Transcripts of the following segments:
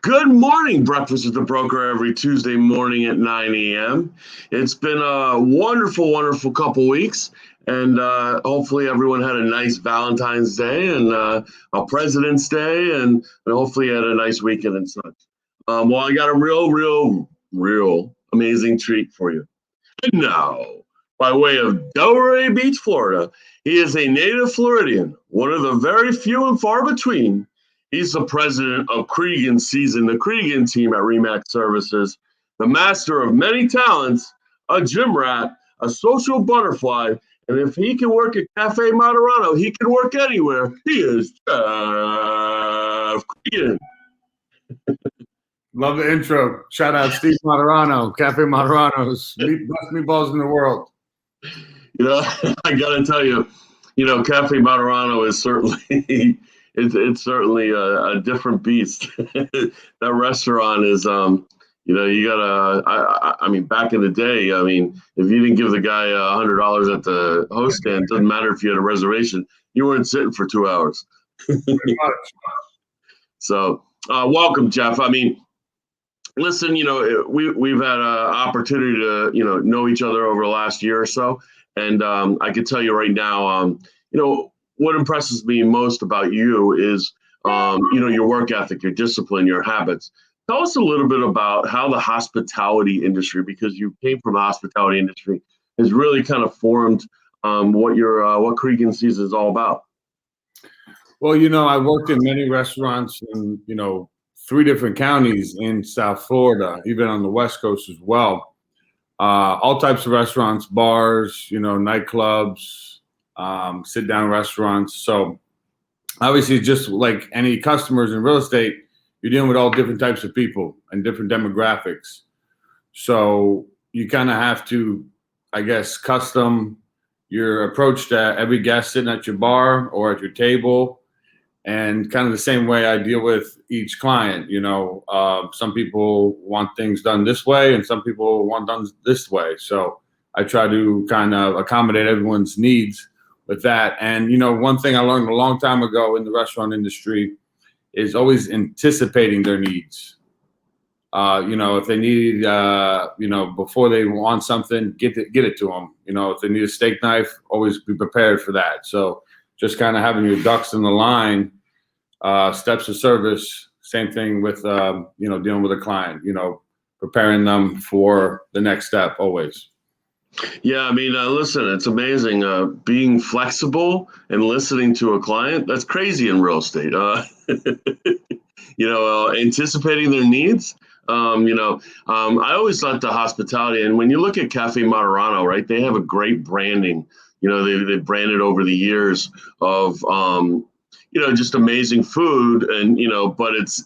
Good morning. Breakfast with the broker every Tuesday morning at 9 a.m. It's been a wonderful, wonderful couple weeks. And hopefully everyone had a nice Valentine's Day and a President's Day, and hopefully had a nice weekend and such. Well, I got a real amazing treat for you. And now, by way of Delray Beach, Florida, he is a native Floridian, one of the very few and far between. He's the president of Creegan Season, the Creegan team at RE/MAX Services, the master of many talents, a gym rat, a social butterfly, and if he can work at Cafe Moderano, he can work anywhere. He is Jeff Creegan. Love the intro. Shout out Steve Moderano, Cafe Moderano's best meatballs in the world. You know, I got to tell you, Cafe Moderano is certainly it's certainly a different beast. That restaurant is, you gotta. I mean, back in the day, I mean, if you didn't give the guy $100 at the host stand, doesn't matter if you had a reservation, you weren't sitting for 2 hours. So, welcome, Jeff. I mean, listen, we've had an opportunity to, know each other over the last year or so. And I can tell you right now, what impresses me most about you is, your work ethic, your discipline, your habits. Tell us a little bit about how the hospitality industry, because you came from the hospitality industry, has really kind of formed what Creegan Season is all about. Well, I worked in many restaurants in, 3 different counties in South Florida, even on the West Coast as well. All types of restaurants, bars, nightclubs, sit-down restaurants. So obviously, just like any customers in real estate, you're dealing with all different types of people and different demographics. So you kind of have to, I guess, custom your approach to every guest sitting at your bar or at your table. And kind of the same way I deal with each client, some people want things done this way and some people want done this way. So I try to kind of accommodate everyone's needs with that. And, one thing I learned a long time ago in the restaurant industry is always anticipating their needs. If they need, before they want something, get it to them. If they need a steak knife, always be prepared for that. So just kind of having your ducks in the line, steps of service, same thing with, dealing with a client, preparing them for the next step always. Yeah, I mean, listen, it's amazing being flexible and listening to a client. That's crazy in real estate. Anticipating their needs. I always thought the hospitality, and when you look at Cafe Moderano, right, they have a great branding. They branded over the years of, just amazing food, and but it's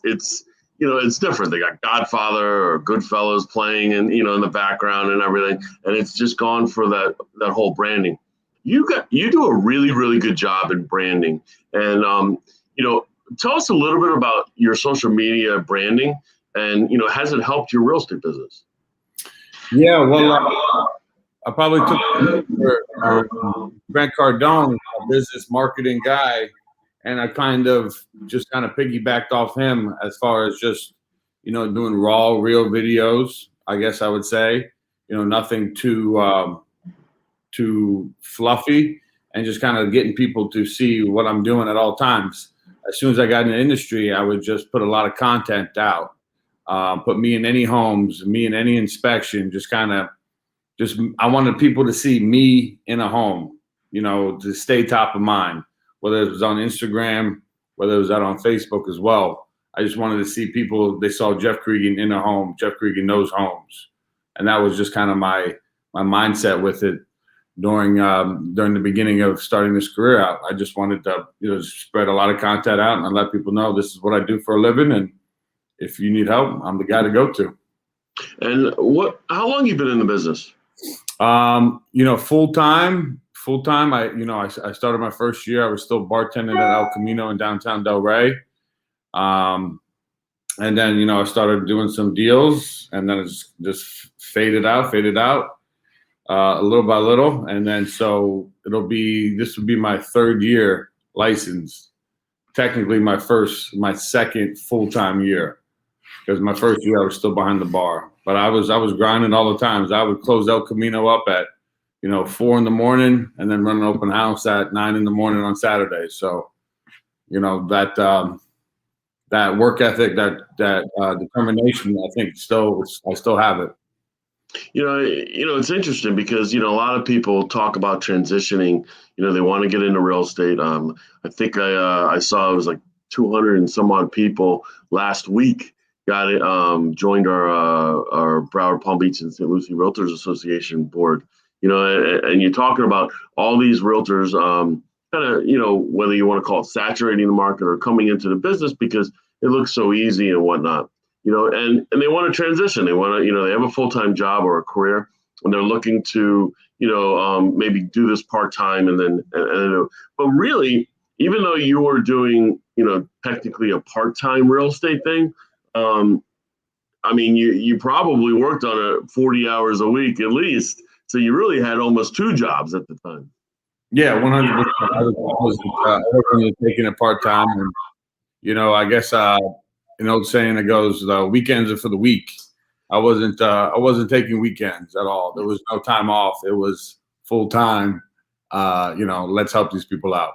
different. They got Godfather or Goodfellas playing, and in the background and everything, and it's just gone for that whole branding. You do a really, really good job in branding, and tell us a little bit about your social media branding, and has it helped your real estate business? Yeah, well. I probably took for Grant Cardone, a business marketing guy, and I kind of piggybacked off him as far as just, doing raw, real videos, I guess I would say, nothing too fluffy, and just kind of getting people to see what I'm doing at all times. As soon as I got in the industry, I would just put a lot of content out, put me in any homes, me in any inspection, I wanted people to see me in a home, to stay top of mind, whether it was on Instagram, whether it was out on Facebook as well. I just wanted to see people, they saw Jeff Creegan in a home. Jeff Creegan knows homes. And that was just kind of my mindset with it during the beginning of starting this career out. I just wanted to, spread a lot of content out and let people know this is what I do for a living. And if you need help, I'm the guy to go to. And how long have you been in the business? Full time. I started my first year. I was still bartending at El Camino in downtown Delray. And then, I started doing some deals, and then it's just faded out, little by little. And then, so this would be my 3rd year licensed, technically my second full-time year. because my first year I was still behind the bar, but I was grinding all the times. I would close El Camino up at 4 a.m. and then run an open house at 9 a.m. on Saturday. So that work ethic, that determination, I think I still have it. It's interesting because a lot of people talk about transitioning. They want to get into real estate. I think I saw it was like 200 and some odd people last week got it, joined our Broward, Palm Beach, and St. Lucie Realtors Association board. And you're talking about all these realtors, kind of, whether you want to call it saturating the market or coming into the business because it looks so easy and whatnot. And they want to transition. They want to, they have a full-time job or a career, and they're looking to, maybe do this part-time and but really, even though you were doing, technically a part-time real estate thing, I mean, you probably worked on it 40 hours a week at least. So you really had almost 2 jobs at the time. Yeah, 100%. I was only taking it part-time, and I guess an old saying that goes, the weekends are for the weak. I wasn't taking weekends at all. There was no time off. It was full time. Let's help these people out.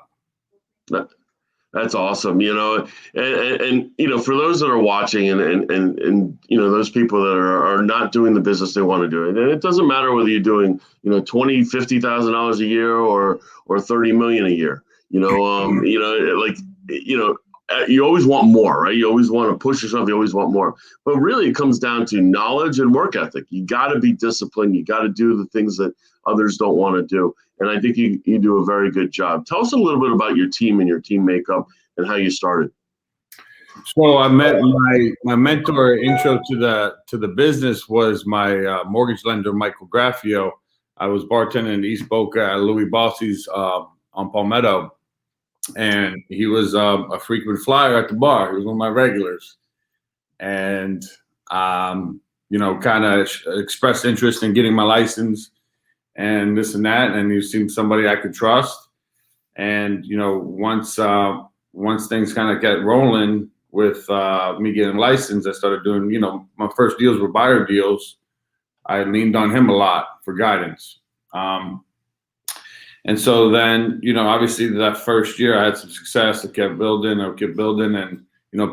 That's awesome. And for those that are watching and those people that are not doing the business they want to do, and it doesn't matter whether you're doing, $20,000-$50,000 a year or 30 million a year, you always want more, right? You always want to push yourself. You always want more. But really, it comes down to knowledge and work ethic. You got to be disciplined. You got to do the things that others don't want to do. And I think you do a very good job. Tell us a little bit about your team and your team makeup and how you started. So I met my mentor. Intro to the business was my mortgage lender, Michael Graffio. I was bartending in East Boca at Louis Bossi's on Palmetto. And he was a frequent flyer at the bar. He was one of my regulars, and kind of expressed interest in getting my license and this and that. And he seemed somebody I could trust. And once things kind of get rolling with me getting licensed, I started doing my first deals were buyer deals. I leaned on him a lot for guidance. And so then, obviously that first year I had some success. I kept building, and,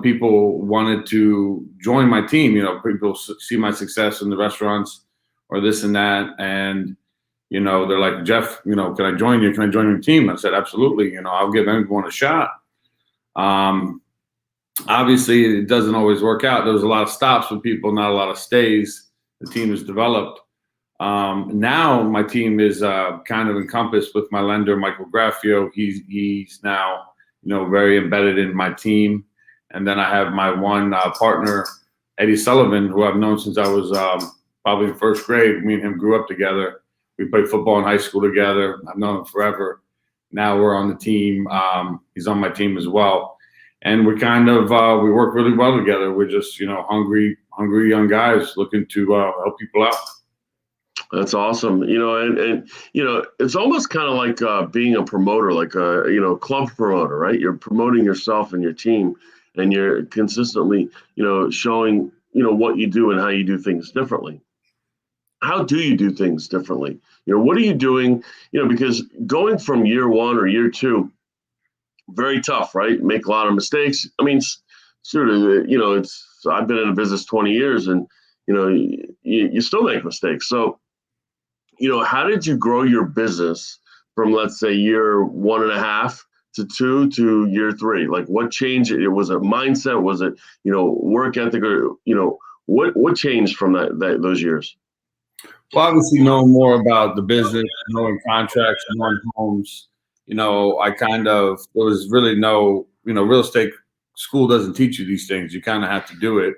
people wanted to join my team. People see my success in the restaurants or this and that. And, they're like, Jeff, can I join you? Can I join your team? I said, absolutely. I'll give anyone a shot. Obviously it doesn't always work out. There was a lot of stops with people, not a lot of stays. The team is developed. Now my team is kind of encompassed with my lender, Michael Graffio. He's now, very embedded in my team. And then I have my one partner, Eddie Sullivan, who I've known since I was probably in first grade. Me and him grew up together. We played football in high school together. I've known him forever. Now we're on the team. He's on my team as well. And we're kind of, we work really well together. We're just, hungry young guys looking to help people out. That's awesome. It's almost kind of like being a promoter, like a, club promoter, right? You're promoting yourself and your team, and you're consistently, showing, what you do and how you do things differently. How do you do things differently? What are you doing? Because going from year 1 or year 2, very tough, right? Make a lot of mistakes. I mean, sort of, I've been in the business 20 years and, you still make mistakes. So, how did you grow your business from, let's say, year 1.5 to 2 to year 3? Like, what changed? Was it mindset? Was it, work ethic, or, what changed from those years? Well, obviously knowing more about the business, knowing contracts, knowing homes, there was really no, real estate school doesn't teach you these things. You kind of have to do it.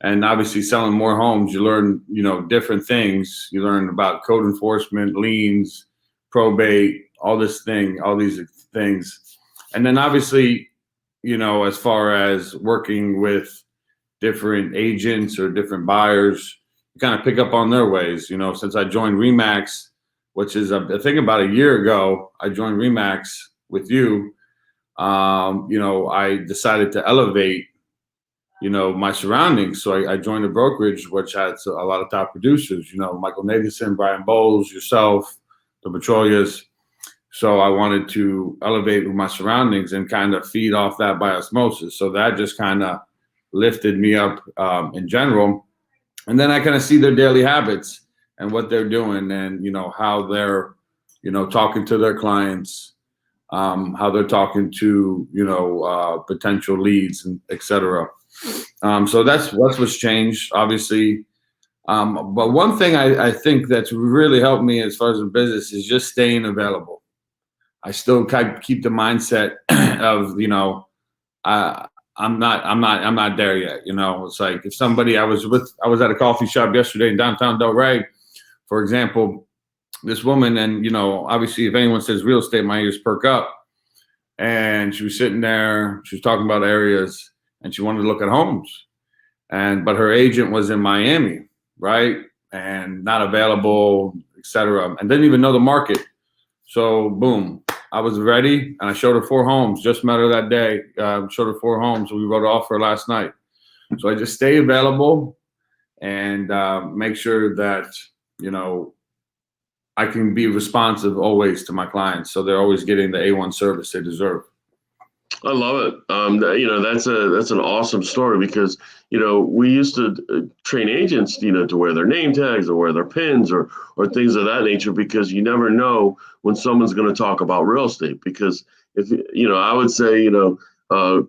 And obviously selling more homes, you learn, different things. You learn about code enforcement, liens, probate, all these things. And then obviously, as far as working with different agents or different buyers, you kind of pick up on their ways. Since I joined RE/MAX, which is I think about a year ago, I joined RE/MAX with you. I decided to elevate my surroundings. So I joined a brokerage, which has a lot of top producers, Michael Nathanson, Brian Bowles, yourself, the Petrolias. So I wanted to elevate with my surroundings and kind of feed off that by osmosis. So that just kind of lifted me up in general. And then I kind of see their daily habits and what they're doing and, how they're, talking to their clients, how they're talking to, potential leads, and et cetera. So that's what's changed, obviously. But one thing I think that's really helped me as far as in business is just staying available. I still keep the mindset of, I'm not there yet. It's like if somebody I was at a coffee shop yesterday in downtown Delray, for example, this woman, and obviously if anyone says real estate, my ears perk up. And she was sitting there, she was talking about areas, and she wanted to look at homes. But her agent was in Miami, right? And not available, et cetera, and didn't even know the market. So boom, I was ready, and I showed her 4 homes. Just met her that day. Showed her 4 homes. We wrote an offer last night. So I just stay available and make sure that I can be responsive always to my clients, so they're always getting the A1 service they deserve. I love it. That's an awesome story because, we used to train agents, to wear their name tags or wear their pins or things of that nature, because you never know when someone's going to talk about real estate. Because if, I would say,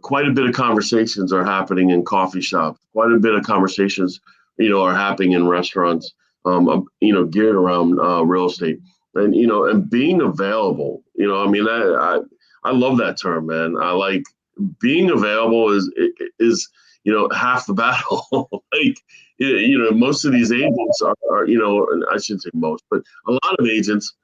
quite a bit of conversations are happening in coffee shops. Quite a bit of conversations, are happening in restaurants, geared around real estate and being available. I love that term, man. I like being available is half the battle. Like, most of these agents are, and I shouldn't say most, but a lot of agents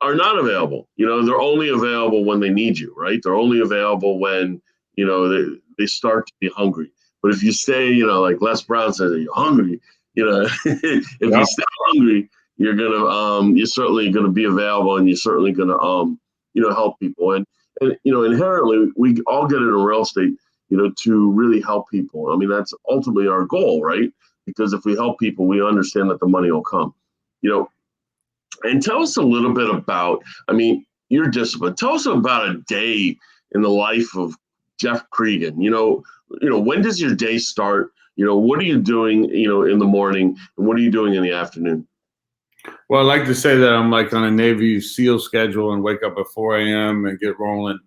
are not available. They're only available when they need you, right? They're only available when, they start to be hungry. But if you stay, like Les Brown says, you're hungry, if you stay hungry, you're certainly gonna be available, and you're certainly gonna help people. And inherently, we all get into real estate, to really help people. I mean, that's ultimately our goal, right? Because if we help people, we understand that the money will come. And tell us a little bit about, your discipline. Tell us about a day in the life of Jeff Creegan. When does your day start? What are you doing, in the morning, and what are you doing in the afternoon? Well, I like to say that I'm like on a Navy SEAL schedule and wake up at 4 a.m. and get rolling.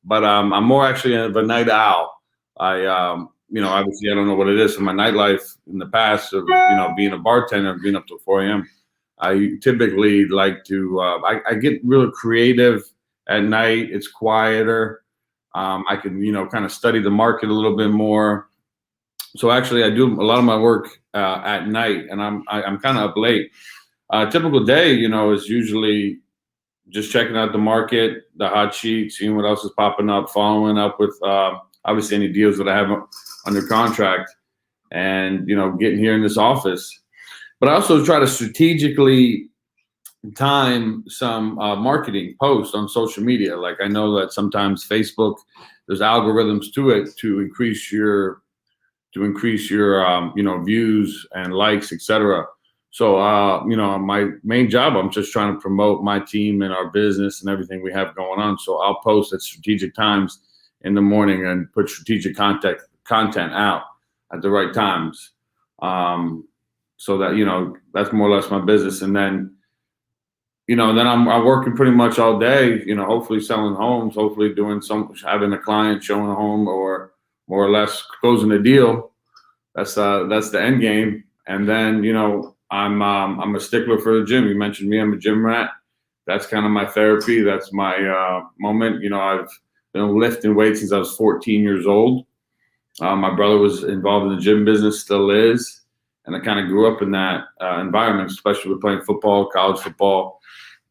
But I'm more actually of a night owl. I, obviously I don't know what it is in my nightlife in the past of, being a bartender and being up till 4 a.m. I typically like to, I get real creative at night. It's quieter. I can, kind of study the market a little bit more. So actually I do a lot of my work at night, and I'm kind of up late. Typical day, is usually just checking out the market, the hot sheet, seeing what else is popping up, following up with obviously any deals that I have under contract, and getting here in this office. But I also try to strategically time some marketing posts on social media. Like I know that sometimes Facebook, there's algorithms to it to increase your views and likes, etc. So, my main job, I'm just trying to promote my team and our business and everything we have going on. So I'll post at strategic times in the morning and put strategic content out at the right times. So that, that's more or less my business. And then, then I'm working pretty much all day, hopefully selling homes, hopefully having a client showing a home, or more or less closing a deal. That's the end game. And then, I'm a stickler for the gym. You mentioned me, I'm a gym rat. That's kind of my therapy. That's my moment. I've been lifting weights since I was 14 years old. My brother was involved in the gym business, still is. And I kind of grew up in that environment, especially with playing football, college football.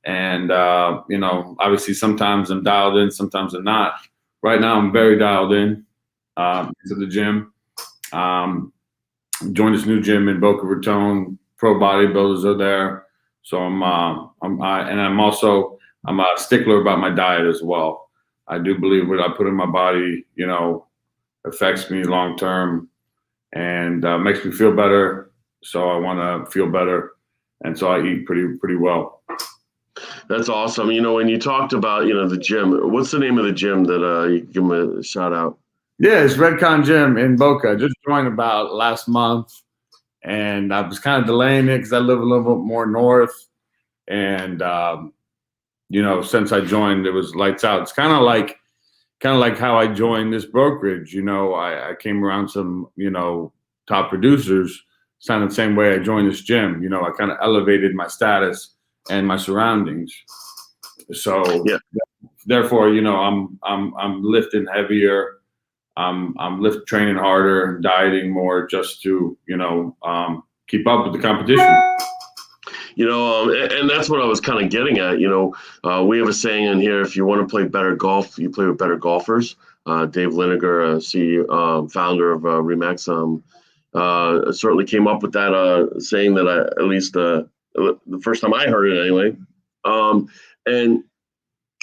And, obviously sometimes I'm dialed in, sometimes I'm not. Right now I'm very dialed in to the gym. Joined this new gym in Boca Raton. Pro bodybuilders are there. So I'm a stickler about my diet as well. I do believe what I put in my body, affects me long term. and makes me feel better. So I want to feel better, and so I eat pretty well. That's awesome. When you talked about, the gym, what's the name of the gym that you give them a shout out? Yeah, it's Redcon Gym in Boca. I just joined about last month, and I was kind of delaying it because I live a little bit more north. And since I joined, it was lights out. It's kind of like how I joined this brokerage. I came around some top producers. It's kind of the same way I joined this gym. I kind of elevated my status and my surroundings. So yeah. Therefore, I'm lifting heavier. I'm training harder, dieting more, just to keep up with the competition. And that's what I was kind of getting at. We have a saying in here: if you want to play better golf, you play with better golfers. Dave Liniger, CEO, founder of Remax, certainly came up with that saying that at least the first time I heard it anyway. And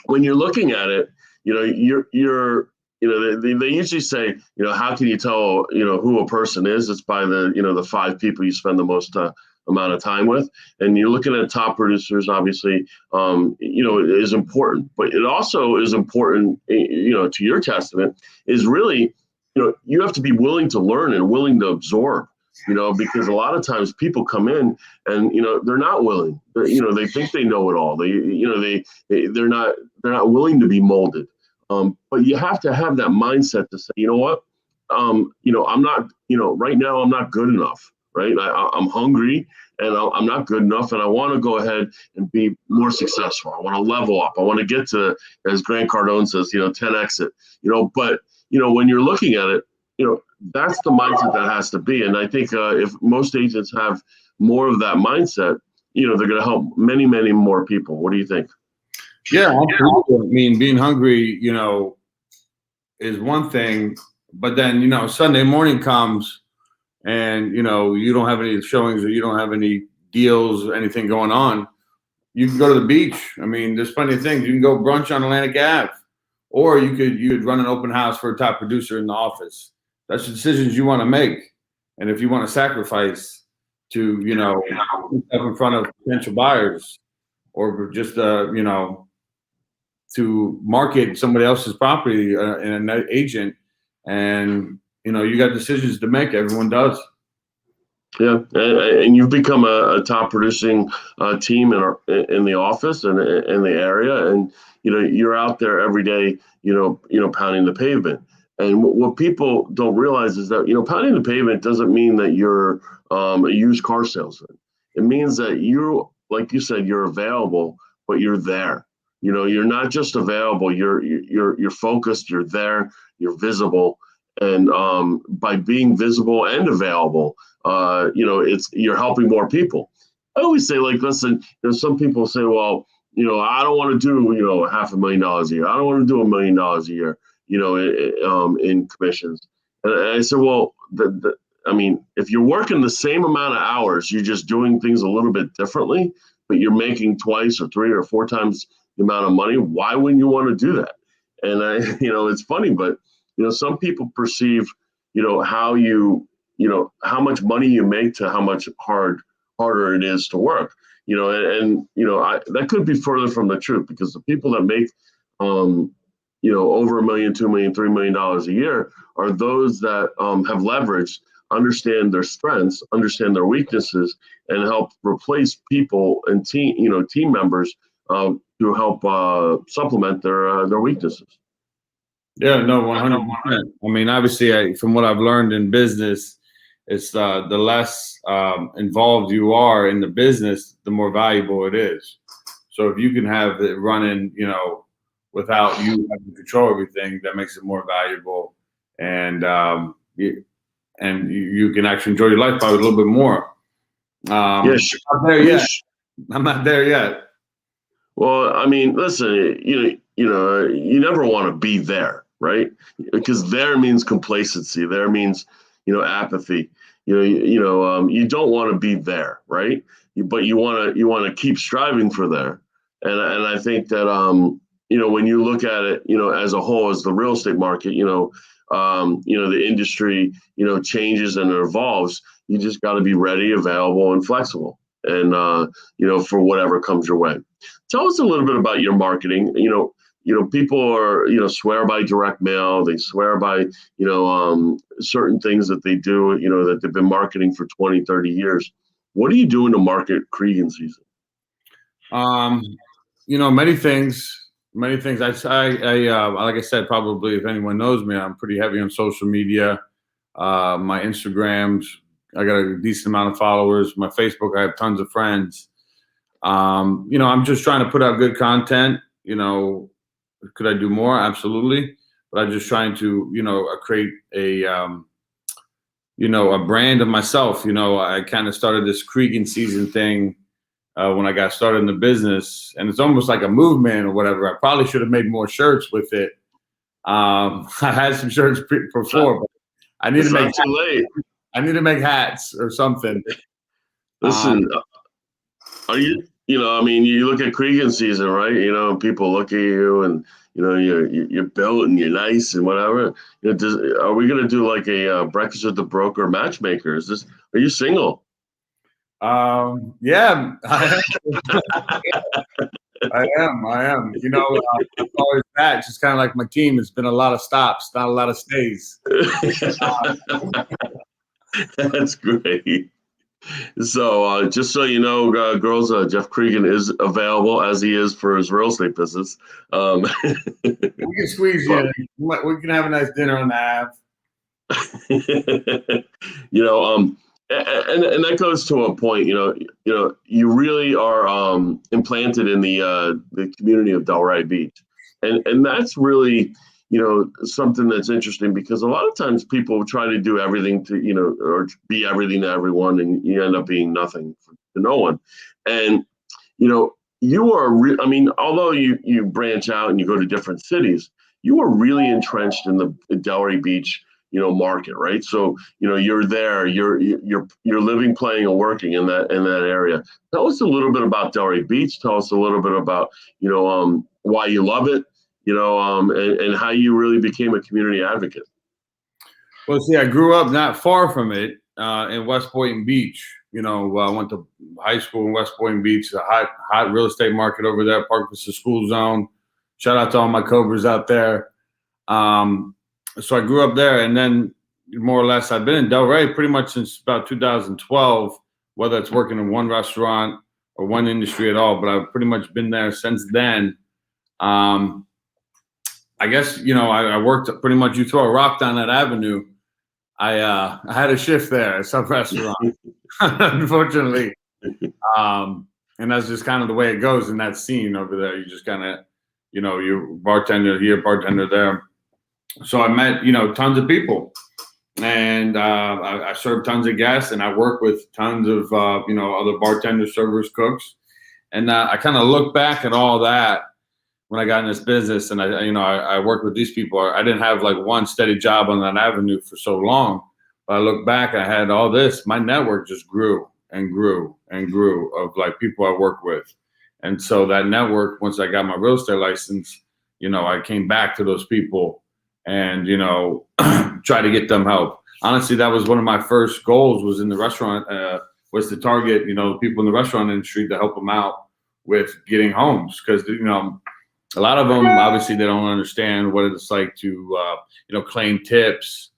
when you're looking at it, they usually say, how can you tell, who a person is? It's by the 5 people you spend the most amount of time with. And you're looking at top producers, obviously, it is important, but it also is important, to your testament, is really, you have to be willing to learn and willing to absorb, because a lot of times people come in and, they're not willing, they think they know it all. They're not willing to be molded. But you have to have that mindset to say, you know what, I'm not, right now I'm not good enough, right? I'm hungry and I'm not good enough, and I want to go ahead and be more successful. I want to level up. I want to get to, as Grant Cardone says, 10x it, but, when you're looking at it, that's the mindset that has to be. And I think if most agents have more of that mindset, they're going to help many, many more people. What do you think? Yeah, absolutely. I mean, being hungry, is one thing, but then, Sunday morning comes and, you don't have any showings or you don't have any deals or anything going on. You can go to the beach. I mean, there's plenty of things. You can go brunch on Atlantic Ave, or you could run an open house for a top producer in the office. That's the decisions you want to make. And if you want to sacrifice to, put stuff in front of potential buyers, or just, to market somebody else's property in an agent, and you got decisions to make. Everyone does. Yeah, and you've become a top producing team in the office and in the area, and you're out there every day, pounding the pavement. And what people don't realize is that pounding the pavement doesn't mean that you're a used car salesman. It means that you, like you said, you're available, but you're there. You're not just available. You're focused. You're there. You're visible, and by being visible and available, you're helping more people. I always say, like, listen, some people say, well, I don't want to do, $500,000 a year. I don't want to do $1 million a year, in commissions. And I said, well, if you're working the same amount of hours, you're just doing things a little bit differently, but you're making 2 or 3 or 4 times the amount of money. Why wouldn't you want to do that? And it's funny, but some people perceive, how how much money you make to how much harder it is to work. That could be further from the truth, because the people that make over $1 million, $2 million, $3 million a year are those that have leverage, understand their strengths, understand their weaknesses, and help replace people and team members to help supplement their weaknesses. Yeah, no, 100%. I mean, obviously, from what I've learned in business, it's the less involved you are in the business, the more valuable it is. So if you can have it running, without you having to control everything, that makes it more valuable, and you can actually enjoy your life probably a little bit more. Yes, I'm not there yet. I'm not there yet. Well, I mean, listen, you never want to be there, right? Because there means complacency. There means, apathy. You don't want to be there, right? But you want to keep striving for there. And I think that when you look at it, as a whole, as the real estate market, the industry, changes and evolves. You just got to be ready, available, and flexible, and for whatever comes your way. Tell us a little bit about your marketing. People are, swear by direct mail. They swear by, certain things that they do, that they've been marketing for 20, 30 years. What are you doing to market Creegan season? Many things. Many things. I like I said, probably if anyone knows me, I'm pretty heavy on social media. My Instagrams, I got a decent amount of followers. My Facebook, I have tons of friends. I'm just trying to put out good content. Could I do more? Absolutely. But I'm just trying to, create a brand of myself. I kind of started this Creegan season thing when I got started in the business, and it's almost like a movement or whatever. I probably should have made more shirts with it. I had some shirts before, but I need to make too late. I need to make hats or something. Listen, are you? You look at Creegan season, right? People look at you, and you're built and you're nice and whatever. Are we gonna do like a breakfast with the broker matchmaker? Are you single? Yeah, I am. I'm always that. Just kind of like my team. It's been a lot of stops, not a lot of stays. That's great. So just so you know, girls, Jeff Creegan is available as he is for his real estate business. We can squeeze you in. We can have a nice dinner on the Ave. And that goes to a point. You really are implanted in the community of Delray Beach, and that's really something that's interesting, because a lot of times people try to do everything to or be everything to everyone, and you end up being nothing to no one. And you are although you branch out and you go to different cities, you are really entrenched in the Delray Beach market, right? So you're there, you're living, playing, and working in that area. Tell us a little bit about Delray Beach. Tell us a little bit about why you love it, and how you really became a community advocate. Well, see, I grew up not far from it in West Boynton Beach. I went to high school in West Boynton Beach, a hot real estate market over there, Park Vista School Zone. Shout out to all my Cobras out there. So I grew up there, and then more or less I've been in Delray pretty much since about 2012, whether it's working in one restaurant or one industry at all, but I've pretty much been there since then. I guess, I worked pretty much, you throw a rock down that avenue. I had a shift there at some restaurant, unfortunately. And that's just kind of the way it goes in that scene over there. You just kind of, you bartender here, bartender there. So I met, tons of people, and I served tons of guests, and I worked with tons of, other bartenders, servers, cooks. And I kind of look back at all that when I got in this business, and I worked with these people. I didn't have like one steady job on that avenue for so long, but I look back, I had all this. My network just grew and grew and grew of like people I work with. And so that network, once I got my real estate license, I came back to those people and, try to get them help. Honestly, that was one of my first goals was in the restaurant, was to target, people in the restaurant industry to help them out with getting homes. Because, a lot of them, obviously, they don't understand what it's like to, claim tips.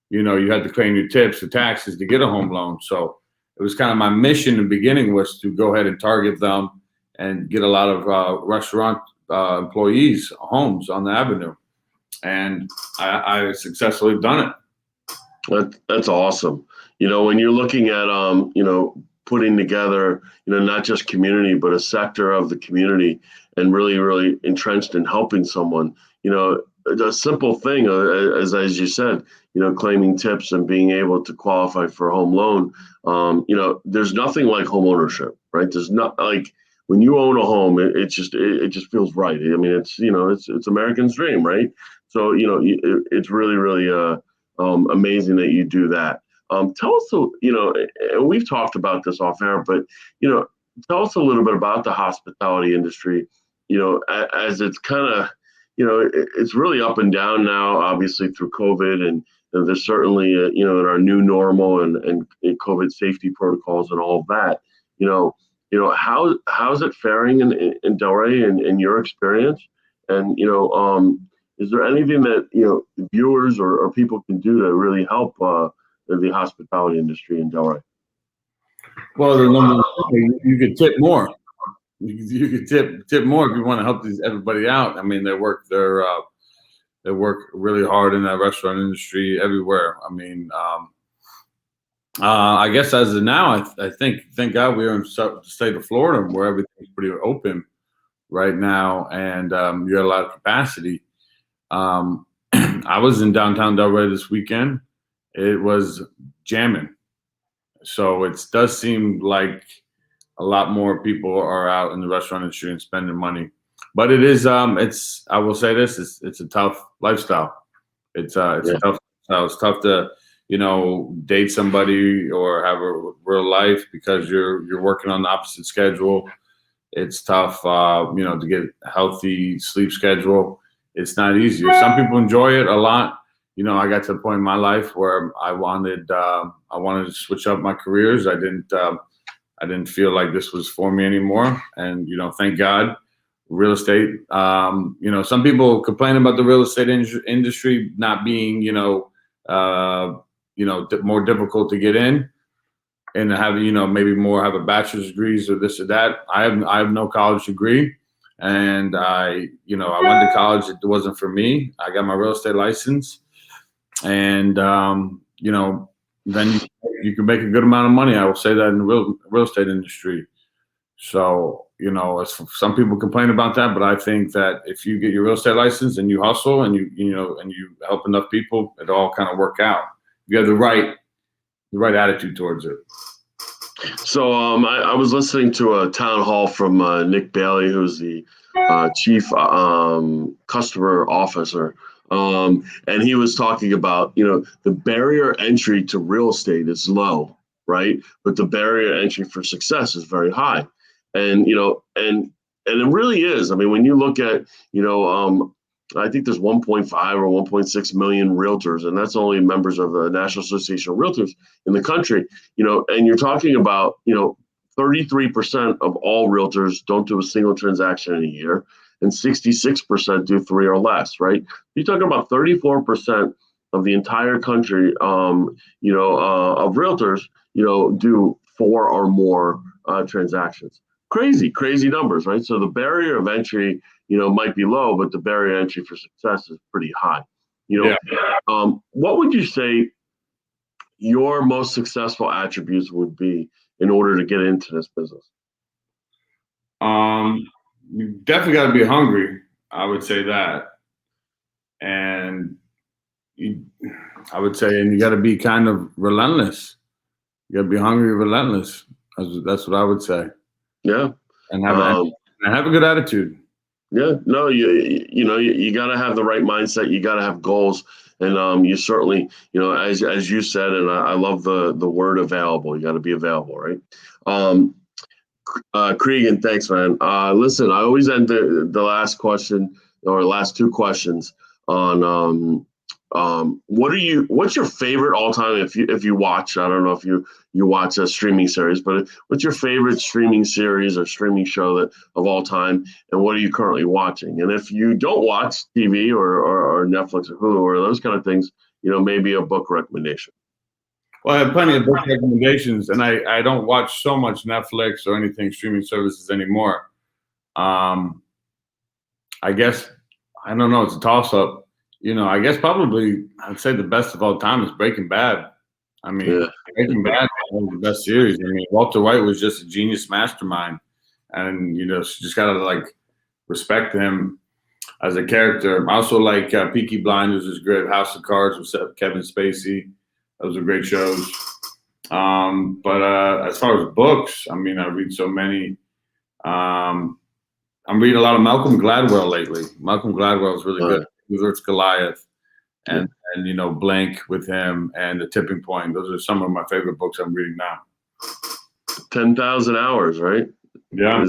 You had to claim your tips, the taxes to get a home loan. So it was kind of my mission in the beginning was to go ahead and target them and get a lot of restaurant employees homes on the avenue. And I successfully done it. That's awesome. When you're looking at, putting together, not just community, but a sector of the community and really, really entrenched in helping someone, a simple thing, as you said, claiming tips and being able to qualify for a home loan. There's nothing like home ownership, right? There's not like when you own a home, it just feels right. I mean, it's American's dream, right? So, it's really, really amazing that you do that. Tell us, and we've talked about this off air, but, tell us a little bit about the hospitality industry as it's kind of, it's really up and down now, obviously through COVID, and there's certainly, in our new normal and COVID safety protocols and all of that, how's it faring in Delray in your experience? And, is there anything that, viewers or people can do to really help the hospitality industry in Delray? Well, the number you could tip more. You could tip more if you want to help everybody out. I mean, they work really hard in that restaurant industry everywhere. I mean, I guess as of now, I think, thank God we're in the state of Florida where everything's pretty open right now, and you have a lot of capacity. I was in downtown Delray this weekend. It was jamming. So it does seem like a lot more people are out in the restaurant industry and spending money. But it is, I will say this, it's a tough lifestyle. It's a tough lifestyle. It's tough to, date somebody or have a real life because you're working on the opposite schedule. It's tough, to get a healthy sleep schedule. It's not easy. Some people enjoy it a lot. I got to a point in my life where I wanted to switch up my careers. I didn't feel like this was for me anymore. And, thank God, real estate, some people complain about the real estate industry not being, more difficult to get in and have, maybe more have a bachelor's degrees or this or that. I have no college degree. And I went to college. It wasn't for me. I got my real estate license. And, then you can make a good amount of money. I will say that in the real estate industry. So, some people complain about that, but I think that if you get your real estate license and you hustle and you help enough people, it all kind of work out. You have the right attitude towards it. So I was listening to a town hall from Nick Bailey, who's the chief customer officer. And he was talking about, the barrier entry to real estate is low, right? But the barrier entry for success is very high. And, and it really is. I mean, when you look at, I think there's 1.5 or 1.6 million realtors, and that's only members of the National Association of Realtors in the country, and you're talking about, 33% of all realtors don't do a single transaction in a year, and 66% do 3 or less, right? You're talking about 34% of the entire country, of realtors, do 4 or more transactions. Crazy numbers, right? So the barrier of entry, might be low, but the barrier of entry for success is pretty high. What would you say your most successful attributes would be in order to get into this business? You definitely got to be hungry. I would say that. And I would say, and you got to be kind of relentless. You got to be hungry and relentless. That's what I would say. Yeah. And have a good attitude. Yeah, no, you got to have the right mindset. You got to have goals, and you certainly, as you said, and I love the word available. You got to be available, right? Creegan, thanks, man. Listen, I always end the last question or last 2 questions on what's your favorite all time if you watch, I don't know if you watch a streaming series, but what's your favorite streaming series or streaming show of all time, and what are you currently watching? And if you don't watch TV or Netflix or Hulu or those kind of things, maybe a book recommendation. Well, I have plenty of book recommendations, and I don't watch so much Netflix or anything streaming services anymore. I guess, I don't know, it's a toss-up. I guess probably I'd say the best of all time is Breaking Bad. I mean, Breaking Bad is one of the best series. I mean, Walter White was just a genius mastermind, and you just gotta respect him as a character. I also like Peaky Blinders is great. House of Cards with Kevin Spacey. Those are great shows. But as far as books, I mean, I read so many. I'm reading a lot of Malcolm Gladwell lately. Malcolm Gladwell is really good. It's Goliath, and Blank with him, and The Tipping Point. Those are some of my favorite books I'm reading now. 10,000 hours, right? Yeah.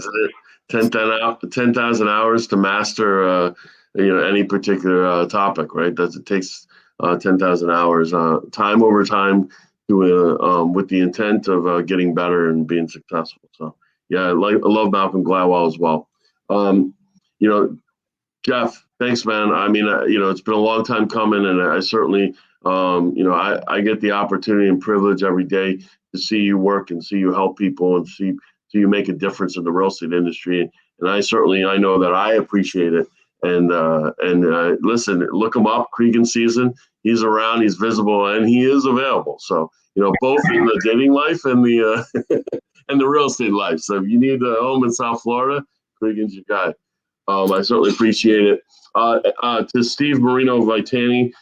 10,000 hours to master, any particular topic, right? It takes 10,000 hours, time over time, with the intent of getting better and being successful. So, yeah, I love Malcolm Gladwell as well. Jeff, thanks, man. I mean, it's been a long time coming, and I certainly, I get the opportunity and privilege every day to see you work and see you help people and see you make a difference in the real estate industry. And I know that I appreciate it. And listen, look him up, Creegan Season. He's around, he's visible, and he is available. So, both in the dating life and the and the real estate life. So if you need a home in South Florida, Creegan's your guy. I certainly appreciate it. To Steve Marino Vitani,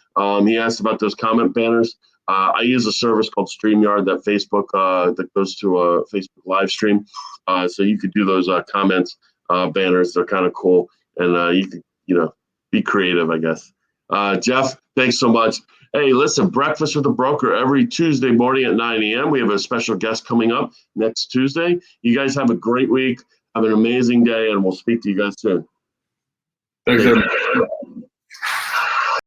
he asked about those comment banners. I use a service called StreamYard that Facebook that goes to a Facebook live stream. So you could do those comments banners. They're kind of cool, and you could be creative, I guess. Jeff, thanks so much. Hey, listen, Breakfast with a Broker every Tuesday morning at 9 a.m. We have a special guest coming up next Tuesday. You guys have a great week. Have an amazing day, and we'll speak to you guys soon. Thanks, everybody.